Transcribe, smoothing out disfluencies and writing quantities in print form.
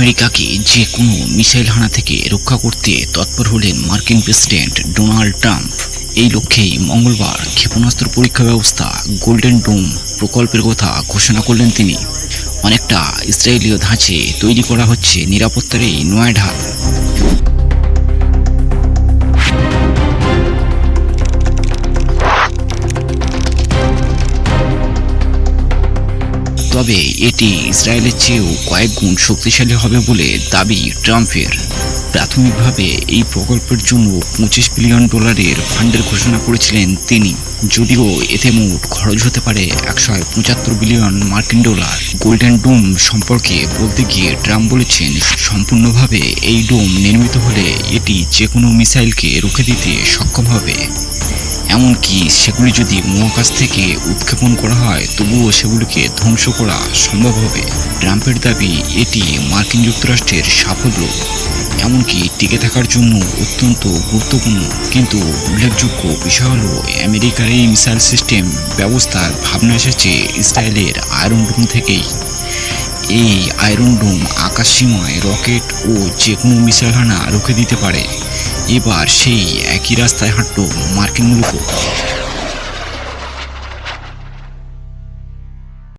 আমেরিকাকে যে কোনো মিসাইল হানা থেকে রক্ষা করতে তৎপর হলেন মার্কিন প্রেসিডেন্ট ডোনাল্ড ট্রাম্প। এই লক্ষ্যেই মঙ্গলবার ক্ষেপণাস্ত্র পরীক্ষা ব্যবস্থা গোল্ডেন ডোম প্রকল্পের কথা ঘোষণা করলেন তিনি। অনেকটা ইসরায়েলীয় ধাঁচে তৈরি করা হচ্ছে নিরাপত্তার এই নয়া ঢাল। তবে এটি ইসরায়েলের চেয়েও কয়েক গুণ শক্তিশালী হবে বলে দাবি ট্রাম্পের। প্রাথমিকভাবে এই প্রকল্পের জন্য $25 বিলিয়ন ফান্ডের ঘোষণা করেছিলেন তিনি, যদিও এতে মোট খরচ হতে পারে $175 বিলিয়ন। গোল্ডেন ডোম সম্পর্কে বলতে গিয়ে ট্রাম্প বলেছেন, সম্পূর্ণভাবে এই ডোম নির্মিত হলে এটি যে কোনো মিসাইলকে রুখে দিতে সক্ষম হবে। এমনকি সেগুলি যদি মহাকাশ থেকে উৎক্ষেপণ করা হয় তবুও সেগুলিকে ধ্বংস করা সম্ভব হবে। ট্রাম্পের দাবি এটি মার্কিন যুক্তরাষ্ট্রের সাফল্য, এমনকি টিকে থাকার জন্য অত্যন্ত গুরুত্বপূর্ণ। কিন্তু উল্লেখযোগ্য বিষয় হলো, আমেরিকার এই মিসাইল সিস্টেম ব্যবস্থার ভাবনা এসেছে ইসরায়েলের আয়রন ডোম থেকেই। এই আয়রন ডোম আকাশ সীমায় রকেট ও যে কোনো মিসাইল হানা রুখে দিতে পারে। এবার সেই একই রাস্তায় হাঁটল মার্কিন মুলুকও।